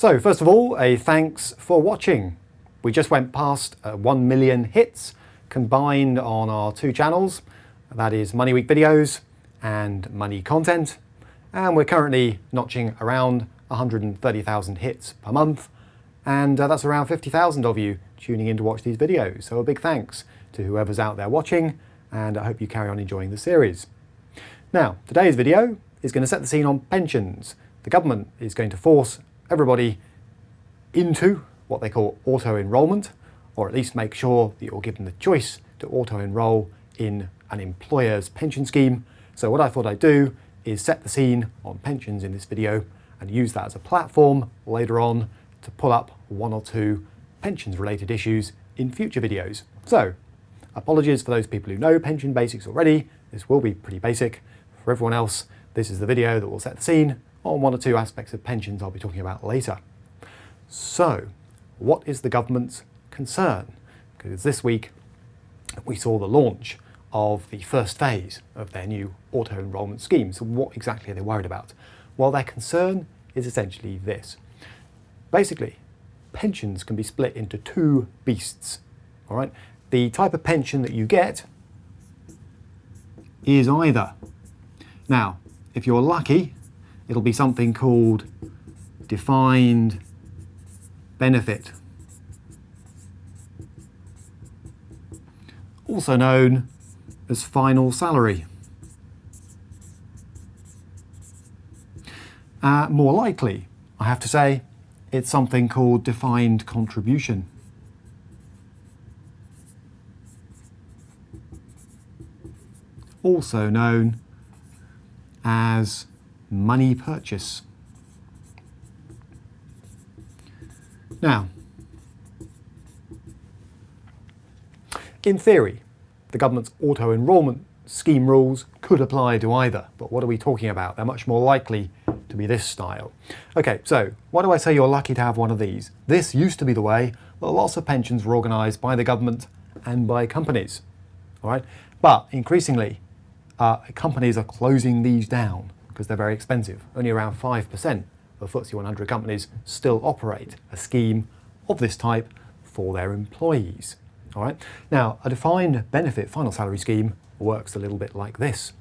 So first of all, a thanks for watching. We just went past 1 million hits combined on our two channels. That is Money Week videos and money content. And we're currently notching around 130,000 hits per month. And that's around 50,000 of you tuning in to watch these videos. So a big thanks to whoever's out there watching, and I hope you carry on enjoying the series. Now, today's video is going to set the scene on pensions. The government is going to force everybody into what they call auto-enrolment, or at least make sure that you're given the choice to auto-enroll in an employer's pension scheme. So what I thought I'd do is set the scene on pensions in this video and use that as a platform later on to pull up one or two pensions related issues in future videos. So apologies for those people who know pension basics already. This will be pretty basic. For everyone else, this is the video that will set the scene on one or two aspects of pensions I'll be talking about later. So what is the government's concern? Because this week we saw the launch of the first phase of their new auto-enrolment scheme. So what exactly are they worried about? Well, their concern is essentially this. Basically, pensions can be split into two beasts. All right? The type of pension that you get is either, now, if you're lucky, it'll be something called defined benefit, also known as final salary. More likely, I have to say, it's something called defined contribution. Also known as money purchase. Now, in theory, the government's auto-enrolment scheme rules could apply to either, but what are we talking about? They're much more likely to be this style. Okay, so why do I say you're lucky to have one of these? This used to be the way that lots of pensions were organised by the government and by companies, all right? But increasingly, companies are closing these down because they're very expensive. Only around 5% of FTSE 100 companies still operate a scheme of this type for their employees. All right. Now, a defined benefit final salary scheme works a little bit like this.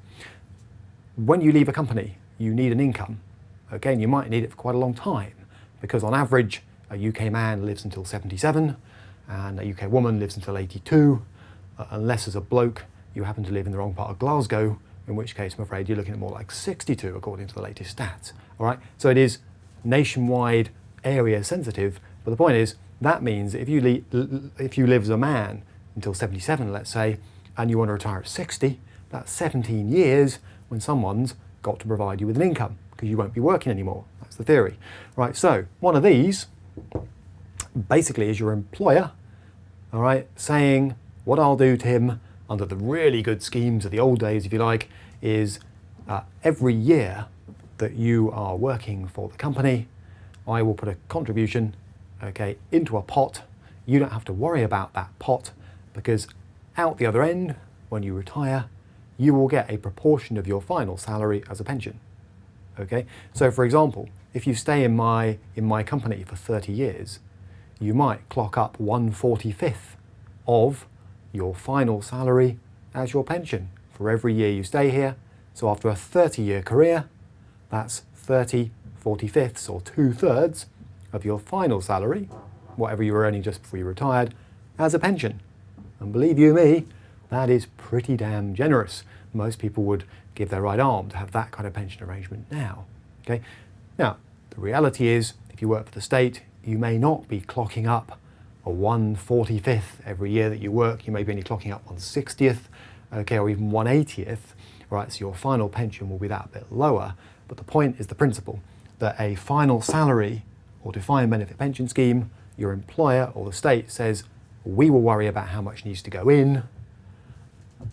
When you leave a company, you need an income. Okay, and you might need it for quite a long time because on average, a UK man lives until 77 and a UK woman lives until 82, unless as a bloke you happen to live in the wrong part of Glasgow, in which case I'm afraid you're looking at more like 62 according to the latest stats. All right, so it is nationwide area sensitive, but the point is that means if you live as a man until 77, let's say, and you want to retire at 60, that's 17 years when someone's got to provide you with an income because you won't be working anymore. That's the theory. Right, so one of these basically is your employer, all right, saying what I'll do, Tim, under the really good schemes of the old days, if you like, is every year that you are working for the company, I will put a contribution, okay, into a pot. You don't have to worry about that pot because out the other end, when you retire, you will get a proportion of your final salary as a pension. Okay, so for example, if you stay in my company for 30 years, you might clock up 1/45 of your final salary as your pension for every year you stay here. So after a 30-year career, that's 30/45 or 2/3 of your final salary, whatever you were earning just before you retired, as a pension. And believe you me, that is pretty damn generous. Most people would give their right arm to have that kind of pension arrangement now. Okay. Now, the reality is, if you work for the state, you may not be clocking up a 1/45 every year that you work. You may be only clocking up 1/60th, okay, or even 1/80th, right? So your final pension will be that bit lower. But the point is the principle that a final salary or defined benefit pension scheme, your employer or the state says, we will worry about how much needs to go in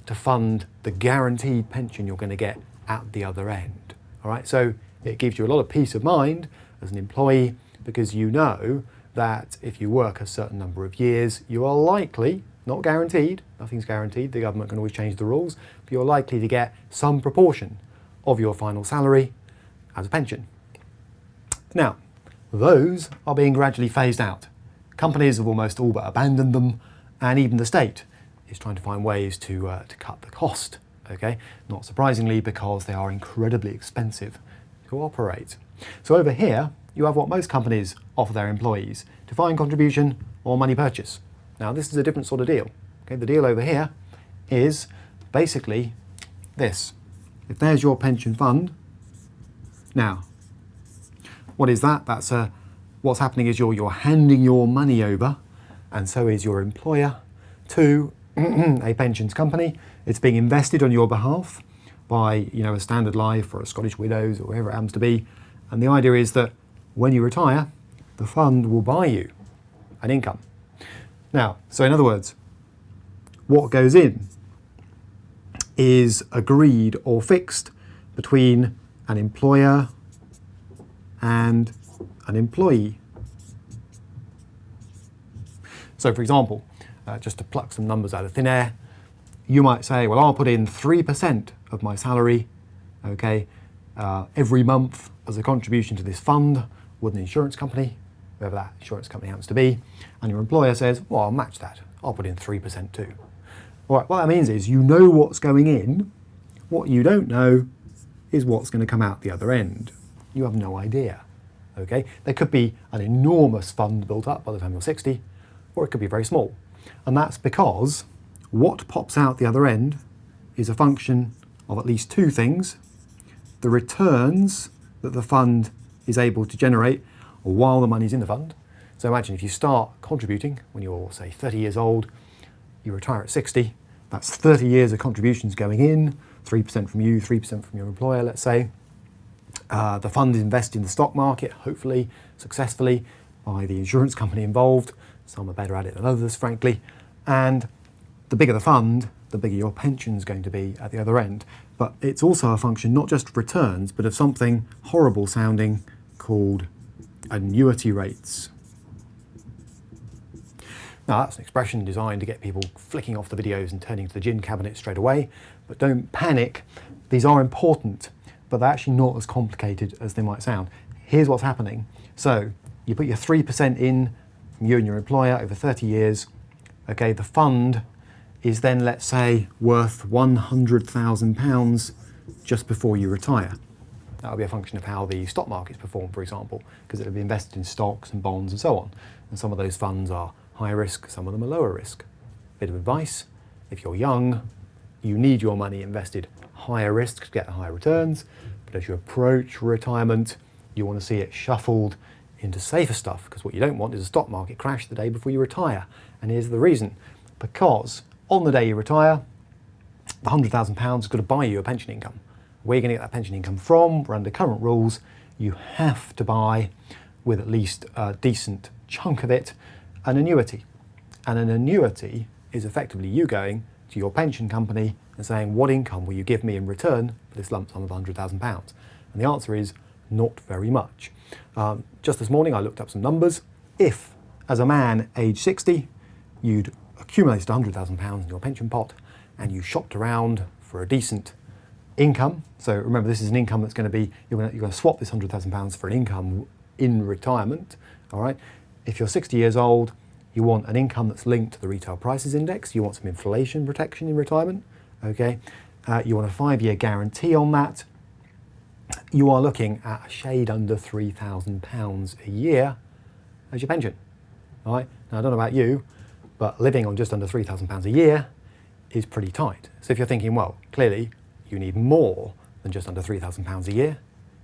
to fund the guaranteed pension you're going to get at the other end. All right, so it gives you a lot of peace of mind as an employee because you know that if you work a certain number of years, you are likely, not guaranteed, nothing's guaranteed, the government can always change the rules, but you're likely to get some proportion of your final salary as a pension. Now, those are being gradually phased out. Companies have almost all but abandoned them, and even the state is trying to find ways to cut the cost, okay? Not surprisingly, because they are incredibly expensive to operate. So over here, you have what most companies offer their employees: defined contribution or money purchase. Now, this is a different sort of deal. Okay, the deal over here is basically this. If there's your pension fund, now, what is that? That's what's happening is you're handing your money over, and so is your employer, to a pensions company. It's being invested on your behalf by, a Standard Life or a Scottish Widows or whoever it happens to be. And the idea is that when you retire, the fund will buy you an income. Now, so in other words, what goes in is agreed or fixed between an employer and an employee. So for example, just to pluck some numbers out of thin air, you might say, well, I'll put in 3% of my salary, okay, every month as a contribution to this fund with an insurance company, whoever that insurance company happens to be, and your employer says, well, I'll match that. I'll put in 3% too. All right, what that means is you know what's going in. What you don't know is what's going to come out the other end. You have no idea, okay? There could be an enormous fund built up by the time you're 60, or it could be very small. And that's because what pops out the other end is a function of at least two things: the returns that the fund is able to generate while the money's in the fund. So imagine if you start contributing when you're, say, 30 years old, you retire at 60, that's 30 years of contributions going in, 3% from you, 3% from your employer, let's say. The fund is invested in the stock market, hopefully successfully, by the insurance company involved. Some are better at it than others, frankly. And the bigger the fund, the bigger your pension's going to be at the other end. But it's also a function not just of returns, but of something horrible sounding called annuity rates. Now, that's an expression designed to get people flicking off the videos and turning to the gin cabinet straight away. But don't panic. These are important, but they're actually not as complicated as they might sound. Here's what's happening. So you put your 3% in from you and your employer over 30 years. Okay, the fund is then, let's say, worth £100,000 just before you retire. That will be a function of how the stock markets perform, for example, because it'll be invested in stocks and bonds and so on. And some of those funds are higher risk, some of them are lower risk. Bit of advice: if you're young, you need your money invested higher risk to get higher returns, but as you approach retirement, you want to see it shuffled into safer stuff, because what you don't want is a stock market crash the day before you retire. And here's the reason: because on the day you retire, the £100,000 is going to buy you a pension income. Where are you going to get that pension income from? Well, under current rules, you have to buy, with at least a decent chunk of it, an annuity. And an annuity is effectively you going to your pension company and saying, what income will you give me in return for this lump sum of £100,000? And the answer is not very much. Just this morning I looked up some numbers. If, as a man age 60, you'd accumulated £100,000 in your pension pot and you shopped around for a decent income, so remember this is an income that's going to be, you're going to swap this £100,000 for an income in retirement, all right? If you're 60 years old, you want an income that's linked to the retail prices index, you want some inflation protection in retirement, okay? You want a 5-year guarantee on that. You are looking at a shade under £3,000 a year as your pension, all right? Now, I don't know about you, but living on just under £3,000 a year is pretty tight. So if you're thinking, well, clearly you need more than just under £3,000 a year,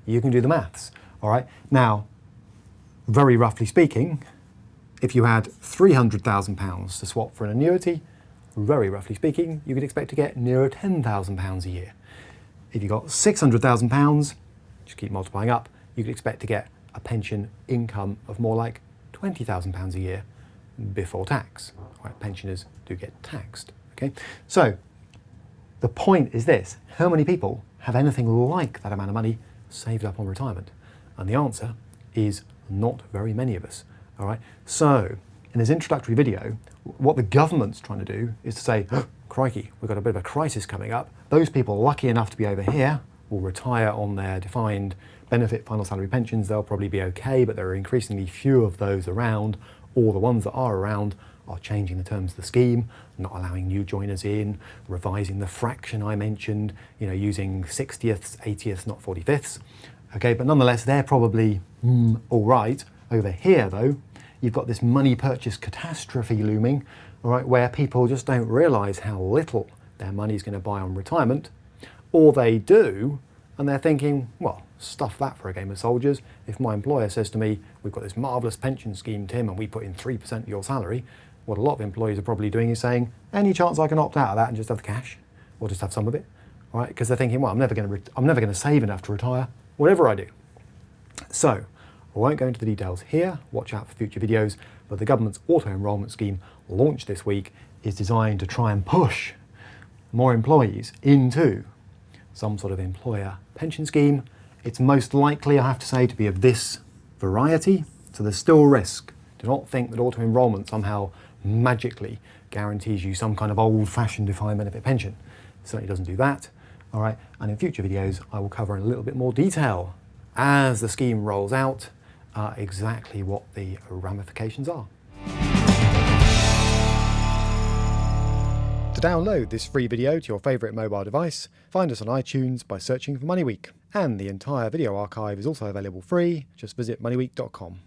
you can do the maths, all right? Now, very roughly speaking, if you had £300,000 to swap for an annuity, very roughly speaking, you could expect to get nearer £10,000 a year. If you got £600,000, just keep multiplying up, you could expect to get a pension income of more like £20,000 a year before tax. Right, pensioners do get taxed, okay? So the point is this: how many people have anything like that amount of money saved up on retirement? And the answer is not very many of us, all right? So in this introductory video, what the government's trying to do is to say, oh, crikey, we've got a bit of a crisis coming up. Those people lucky enough to be over here will retire on their defined benefit final salary pensions, they'll probably be okay, but there are increasingly few of those around, or the ones that are around are changing the terms of the scheme, not allowing new joiners in, revising the fraction I mentioned, using 60ths, 80ths, not 45ths. Okay, but nonetheless, they're probably all right. Over here, though, you've got this money purchase catastrophe looming, all right, where people just don't realise how little their money's going to buy on retirement, or they do, and they're thinking, well, stuff that for a game of soldiers. If my employer says to me, we've got this marvellous pension scheme, Tim, and we put in 3% of your salary, what a lot of employees are probably doing is saying, any chance I can opt out of that and just have the cash, or just have some of it, all right? Because they're thinking, well, I'm never going to save enough to retire, whatever I do. So, I won't go into the details here, watch out for future videos, but the government's auto-enrolment scheme launched this week is designed to try and push more employees into some sort of employer pension scheme. It's most likely, I have to say, to be of this variety, so there's still risk. Do not think that auto-enrolment somehow magically guarantees you some kind of old-fashioned defined benefit pension. It certainly doesn't do that. All right, and in future videos, I will cover in a little bit more detail as the scheme rolls out exactly what the ramifications are. To download this free video to your favourite mobile device, find us on iTunes by searching for MoneyWeek. And the entire video archive is also available free. Just visit moneyweek.com.